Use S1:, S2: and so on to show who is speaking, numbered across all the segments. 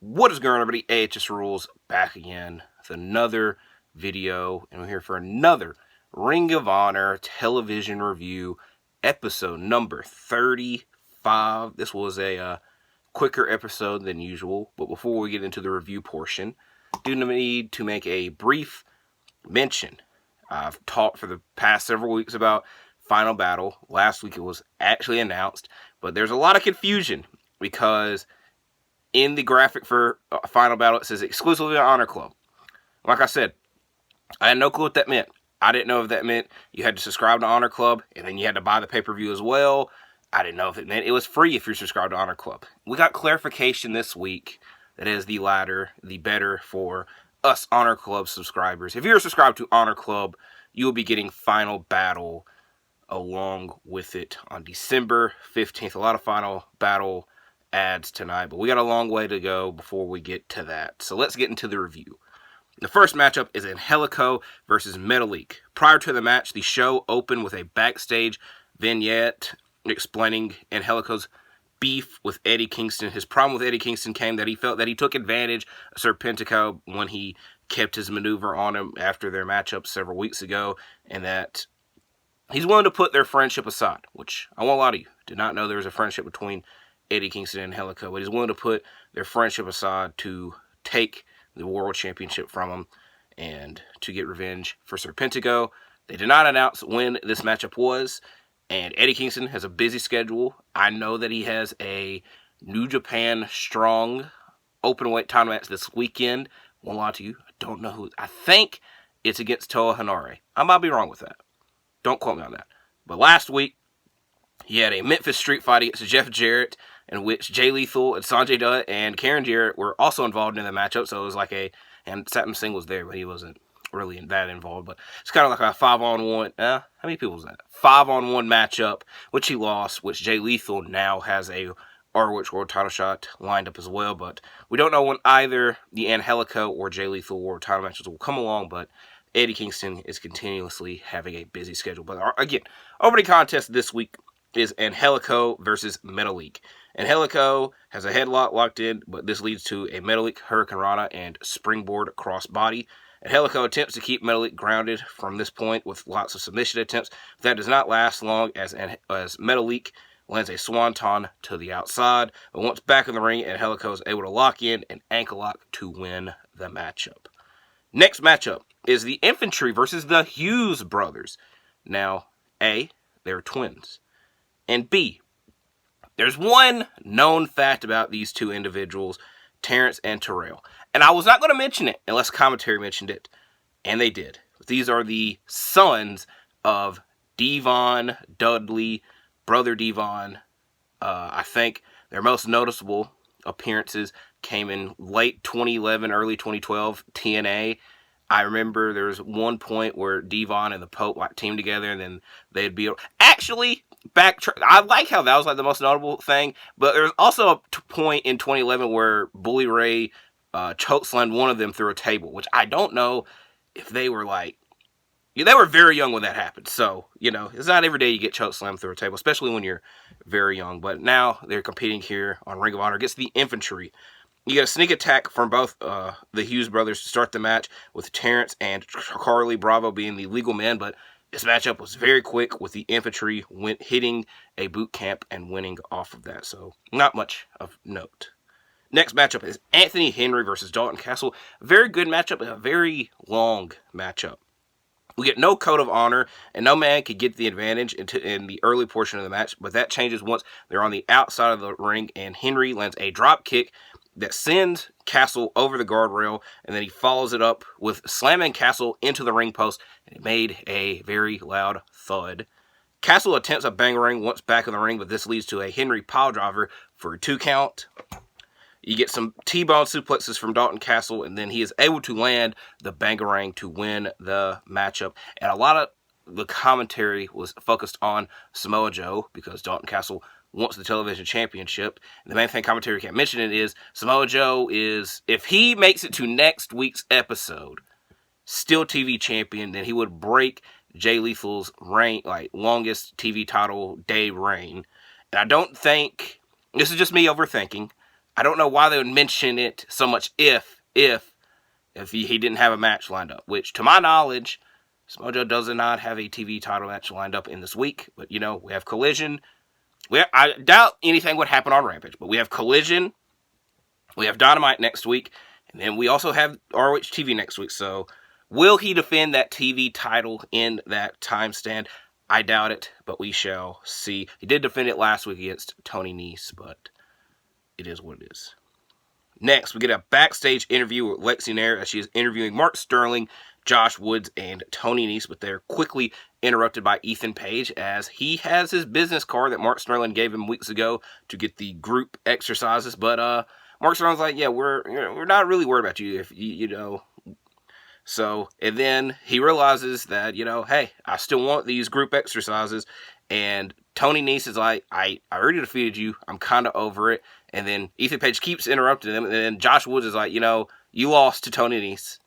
S1: What is going on, everybody? AHS Rules back again with another video, and we're here for another Ring of Honor television review, episode number 35. This was a quicker episode than usual, but before we get into the review portion, I do need to make a brief mention. I've talked for the past several weeks about Final Battle. Last week it was actually announced, but there's a lot of confusion because in the graphic for Final Battle, it says exclusively Honor Club. Like I said, I had no clue what that meant. I didn't know if that meant you had to subscribe to Honor Club, and then you had to buy the pay-per-view as well. I didn't know if it meant it was free if you're subscribed to Honor Club. We got clarification this week that is the latter, the better for us Honor Club subscribers. If you're subscribed to Honor Club, you will be getting Final Battle along with it on December 15th. A lot of Final Battle ads tonight, but we got a long way to go before we get to that. So let's get into the review. The first matchup is Angelico versus Metalik. Prior to the match, the show opened with a backstage vignette explaining Angelico's beef with Eddie Kingston. His problem with Eddie Kingston came that he felt that he took advantage of Serpentico when he kept his maneuver on him after their matchup several weeks ago, and that he's willing to put their friendship aside, which I want a lot of you did not know there was a friendship between Eddie Kingston and Angelico, but he's willing to put their friendship aside to take the World Championship from him and to get revenge for Serpentico. They did not announce when this matchup was, and Eddie Kingston has a busy schedule. I know that he has a New Japan Strong open-weight title match this weekend. Won't lie to you, I don't know who. I think it's against Toa Henare. I might be wrong with that. Don't quote me on that. But last week, he had a Memphis Street fight against Jeff Jarrett, in which Jay Lethal and Sanjay Dutt and Karen Jarrett were also involved in the matchup. So it was like and Satnam Singh was there, but he wasn't really that involved. But it's kind of like a 5-on-1. How many people was that? 5-on-1 matchup, which he lost, which Jay Lethal now has a ROH World title shot lined up as well. But we don't know when either the Angelico or Jay Lethal World title matches will come along, but Eddie Kingston is continuously having a busy schedule. But again, opening contest this week is Angelico versus Metalik. Angelico has a headlock locked in, but this leads to a Metalik Hurricane Rana and springboard crossbody. Angelico attempts to keep Metalik grounded from this point with lots of submission attempts. That does not last long as Metalik lands a swanton to the outside. But once back in the ring, Angelico is able to lock in an ankle lock to win the matchup. Next matchup is the Infantry versus the Hughes brothers. Now, A, they're twins. And B, there's one known fact about these two individuals, Terrence and Terrell. And I was not going to mention it unless commentary mentioned it. And they did. These are the sons of Devon Dudley, brother Devon. I think their most noticeable appearances came in late 2011, early 2012, TNA. I remember there was one point where Devon and the Pope teamed together, and then they'd be... Actually, I like how that was like the most notable thing, but there's also a point in 2011 where Bully Ray chokeslammed one of them through a table, which I don't know if they were like... They were very young when that happened, so, it's not every day you get chokeslammed through a table, especially when you're very young. But now they're competing here on Ring of Honor against the Infantry. You get a sneak attack from both the Hughes brothers to start the match, with Terrence and Carly Bravo being the legal men, but this matchup was very quick, with the Infantry hitting a boot camp and winning off of that, so not much of note. Next matchup is Anthony Henry versus Dalton Castle. A very good matchup, and a very long matchup. We get no code of honor, and no man could get the advantage in the early portion of the match, but that changes once they're on the outside of the ring, and Henry lands a drop kick that sends Castle over the guardrail, and then he follows it up with slamming Castle into the ring post, and it made a very loud thud. Castle attempts a bangarang once back in the ring, but this leads to a Henry piledriver for a 2 count. You get some T-bone suplexes from Dalton Castle, and then he is able to land the bangarang to win the matchup. And a lot of the commentary was focused on Samoa Joe, because Dalton Castle wants the television championship. And the main thing commentary kept mentioning is Samoa Joe is, if he makes it to next week's episode, still TV champion, then he would break Jay Lethal's reign, longest TV title day reign. And I don't think, this is just me overthinking, I don't know why they would mention it so much if he didn't have a match lined up, which to my knowledge, Samoa Joe does not have a TV title match lined up in this week. But, you know, we have Collision. I doubt anything would happen on Rampage, but we have Collision. We have Dynamite next week. And then we also have ROH TV next week. So, will he defend that TV title in that time stand? I doubt it, but we shall see. He did defend it last week against Tony Nese, but it is what it is. Next, we get a backstage interview with Lexi Nair as she is interviewing Mark Sterling, Josh Woods, and Tony Nese, but they're quickly interrupted by Ethan Page as he has his business card that Mark Sterling gave him weeks ago to get the group exercises, but Mark Sterling's like, yeah, we're not really worried about you if you know. So, and then he realizes that, you know, hey, I still want these group exercises, and Tony Nese is like, I already defeated you, I'm kind of over it. And then Ethan Page keeps interrupting him, and then Josh Woods is like, you know, you lost to Tony Nese.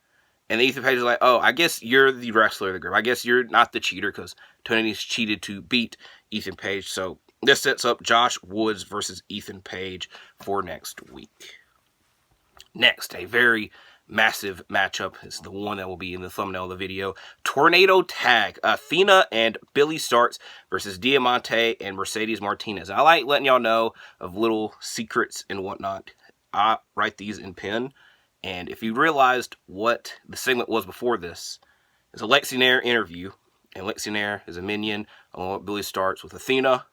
S1: And then Ethan Page is like, oh, I guess you're the wrestler of the group. I guess you're not the cheater, because Tony Nese cheated to beat Ethan Page. So this sets up Josh Woods versus Ethan Page for next week. Next, a very massive matchup is the one that will be in the thumbnail of the video. Tornado Tag. Athena and Billie Starks versus Diamante and Mercedes Martinez. I like letting y'all know of little secrets and whatnot. I write these in pen. And if you realized what the segment was before this, it's a Lexi Nair interview. And Lexi Nair is a minion along with Billie Starks with Athena.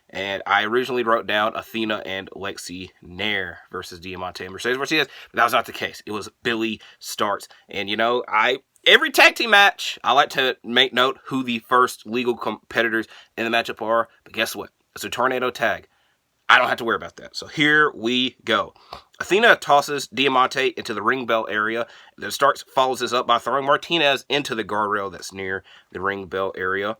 S1: And I originally wrote down Athena and Lexi Nair versus Diamante and Mercedes Martinez, but that was not the case. It was Billie Starks. And, you know, every tag team match, I like to make note who the first legal competitors in the matchup are. But guess what? It's a tornado tag. I don't have to worry about that. So here we go. Athena tosses Diamante into the ring bell area. Then Starks follows this up by throwing Martinez into the guardrail that's near the ring bell area.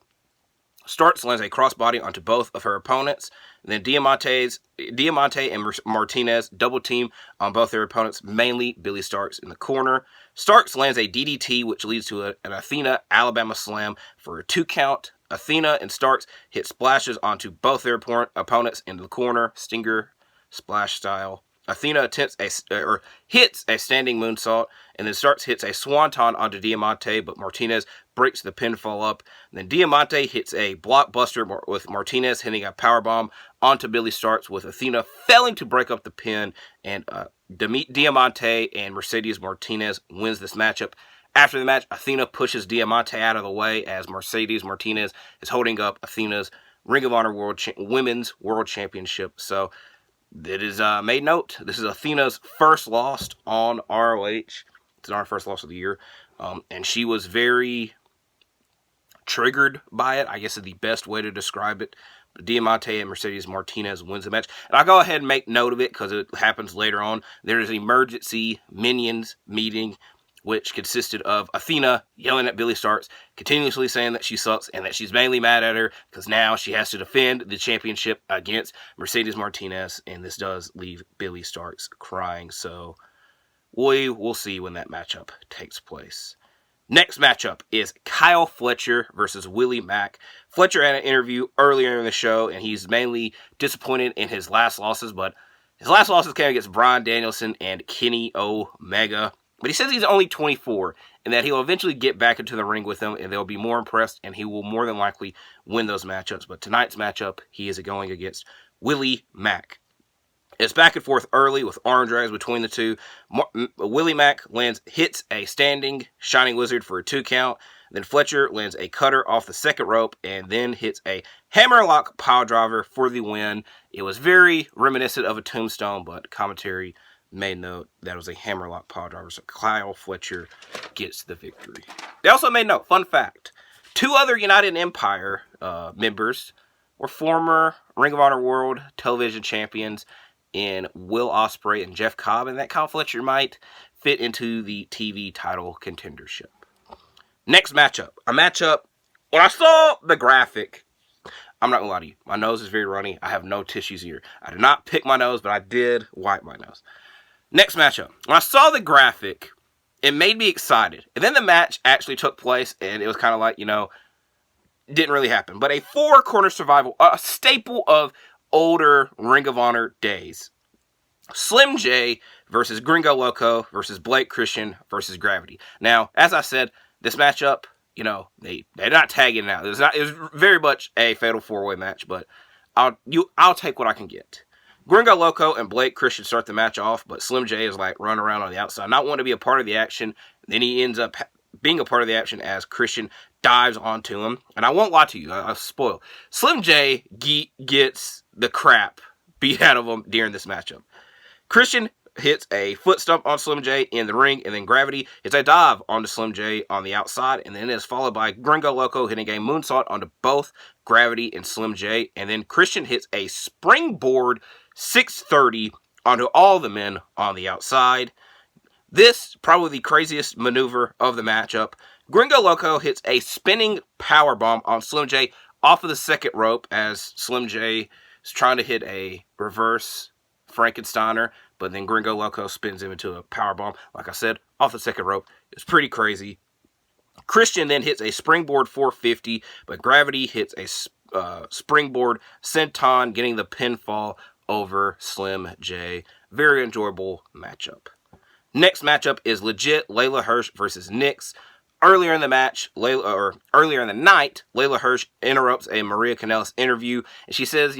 S1: Starks lands a crossbody onto both of her opponents. And then Diamante and Martinez double team on both their opponents, mainly Billie Starks in the corner. Starks lands a DDT, which leads to an Athena Alabama Slam for a 2 count. Athena and Starks hit splashes onto both their opponents into the corner, Stinger splash style. Athena hits a standing moonsault, and then Starks hits a swanton onto Diamante, but Martinez breaks the pinfall up. And then Diamante hits a blockbuster with Martinez hitting a powerbomb onto Billie Starks, with Athena failing to break up the pin, and Diamante and Mercedes Martinez wins this matchup. After the match, Athena pushes Diamante out of the way as Mercedes Martinez is holding up Athena's Ring of Honor Women's World Championship. So it is made note. This is Athena's first loss on ROH. It's not her first loss of the year. And she was very triggered by it, I guess is the best way to describe it. But Diamante and Mercedes Martinez wins the match. And I'll go ahead and make note of it because it happens later on. There is an emergency Minions meeting, which consisted of Athena yelling at Billie Starks, continuously saying that she sucks and that she's mainly mad at her because now she has to defend the championship against Mercedes Martinez, and this does leave Billie Starks crying. So we will see when that matchup takes place. Next matchup is Kyle Fletcher versus Willie Mack. Fletcher had an interview earlier in the show, and he's mainly disappointed in his last losses, but his last losses came against Bryan Danielson and Kenny Omega. But he says he's only 24 and that he'll eventually get back into the ring with them and they'll be more impressed and he will more than likely win those matchups. But tonight's matchup, he is going against Willie Mack. It's back and forth early with arm drags between the two. Willie Mack hits a standing Shining Wizard for a 2 count. Then Fletcher lands a cutter off the second rope and then hits a hammerlock pile driver for the win. It was very reminiscent of a tombstone, but commentary made note that was a hammerlock pile driver, so Kyle Fletcher gets the victory. They also made note, fun fact, 2 other United Empire members were former Ring of Honor World Television Champions in Will Ospreay and Jeff Cobb, and that Kyle Fletcher might fit into the TV title contendership. Next matchup, when I saw the graphic, I'm not going to lie to you, my nose is very runny, I have no tissues here. I did not pick my nose, but I did wipe my nose. Next matchup. When I saw the graphic, it made me excited. And then the match actually took place, and it was kind of like, didn't really happen. But a 4-corner survival, a staple of older Ring of Honor days. Slim J versus Gringo Loco versus Blake Christian versus Gravity. Now, as I said, this matchup, you know, they're not tagging it out. It was very much a fatal 4-way match, but I'll take what I can get. Gringo Loco and Blake Christian start the match off, but Slim J is like running around on the outside, not wanting to be a part of the action. Then he ends up being a part of the action as Christian dives onto him. And I won't lie to you, I'll spoil. Slim J gets the crap beat out of him during this matchup. Christian hits a foot stomp on Slim J in the ring, and then Gravity hits a dive onto Slim J on the outside, and then it is followed by Gringo Loco hitting a moonsault onto both Gravity and Slim J, and then Christian hits a springboard 630 onto all the men on the outside. This, probably the craziest maneuver of the matchup. Gringo Loco hits a spinning powerbomb on Slim J off of the second rope as Slim J is trying to hit a reverse Frankensteiner, but then Gringo Loco spins him into a powerbomb, like I said, off the second rope. It's pretty crazy. Christian then hits a springboard 450, but Gravity hits a springboard senton, getting the pinfall over Slim J. Very enjoyable matchup. Next matchup is legit Layla Hirsch versus Nyx. Earlier in the night, Layla Hirsch interrupts a Maria Kanellis interview, and she says,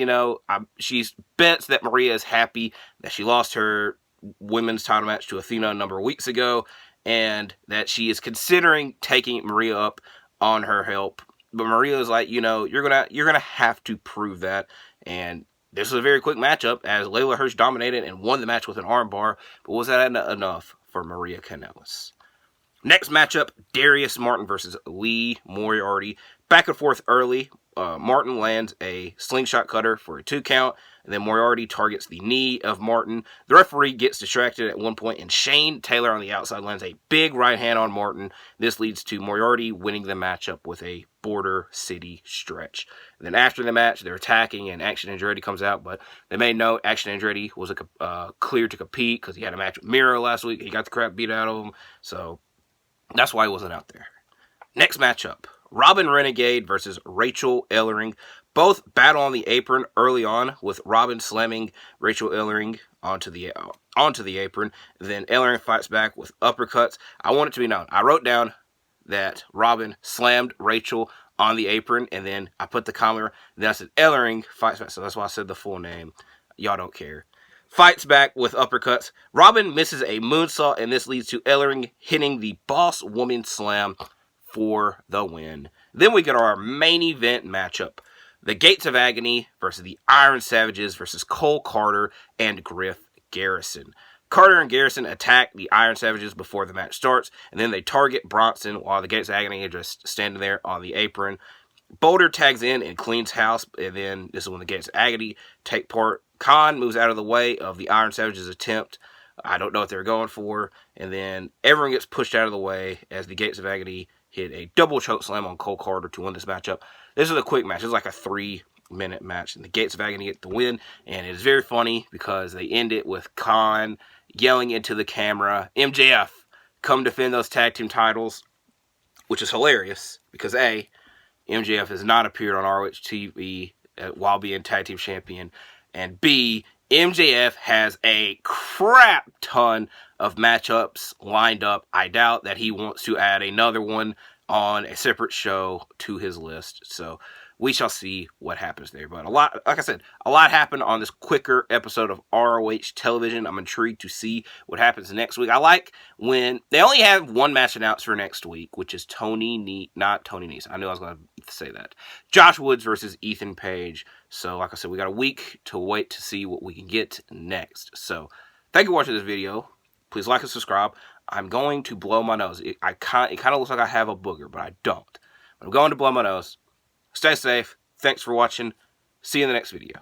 S1: she bets that Maria is happy that she lost her women's title match to Athena a number of weeks ago, and that she is considering taking Maria up on her help. But Maria is like, you're gonna have to prove that. And this was a very quick matchup as Layla Hirsch dominated and won the match with an armbar. But was that enough for Maria Kanellis? Next matchup, Darius Martin versus Lee Moriarty. Back and forth early. Martin lands a slingshot cutter for a 2 count, and then Moriarty targets the knee of Martin. The referee gets distracted at one point, and Shane Taylor on the outside lands a big right hand on Martin. This leads to Moriarty winning the matchup with a Border City stretch. And then after the match, they're attacking, and Action Andretti comes out, but they made note Action Andretti was clear to compete because he had a match with Miro last week. He got the crap beat out of him, so that's why he wasn't out there. Next matchup, Robin Renegade versus Rachel Ellering. Both battle on the apron early on, with Robin slamming Rachel Ellering onto the apron. Then Ellering fights back with uppercuts. I want it to be known, I wrote down that Robin slammed Rachel on the apron, and then I put the comment, then I said Ellering fights back, so that's why I said the full name. Y'all don't care. Fights back with uppercuts. Robin misses a moonsault, and this leads to Ellering hitting the Boss Woman Slam for the win. Then we get our main event matchup. The Gates of Agony versus the Iron Savages versus Cole Carter and Griff Garrison. Carter and Garrison attack the Iron Savages before the match starts, and then they target Bronson while the Gates of Agony are just standing there on the apron. Boulder tags in and cleans house, and then this is when the Gates of Agony take part. Khan moves out of the way of the Iron Savages' attempt. I don't know what they're going for. And then everyone gets pushed out of the way as the Gates of Agony hit a double choke slam on Cole Carter to win this matchup. This is a quick match. It's like a 3-minute match. And the Gates of Agony get the win. And it is very funny because they end it with Khan yelling into the camera, MJF, come defend those tag team titles. Which is hilarious because A, MJF has not appeared on ROH TV while being tag team champion. And B, MJF has a crap ton of matchups lined up. I doubt that he wants to add another one on a separate show to his list. So we shall see what happens there. But like I said, a lot happened on this quicker episode of ROH television. I'm intrigued to see what happens next week. I like when they only have one match announced for next week, which is not Tony Nese. I knew I was going to say that. Josh Woods versus Ethan Page. So like I said, we got a week to wait to see what we can get next. So thank you for watching this video. Please like and subscribe. I'm going to blow my nose. It kind of looks like I have a booger, but I don't. I'm going to blow my nose. Stay safe. Thanks for watching. See you in the next video.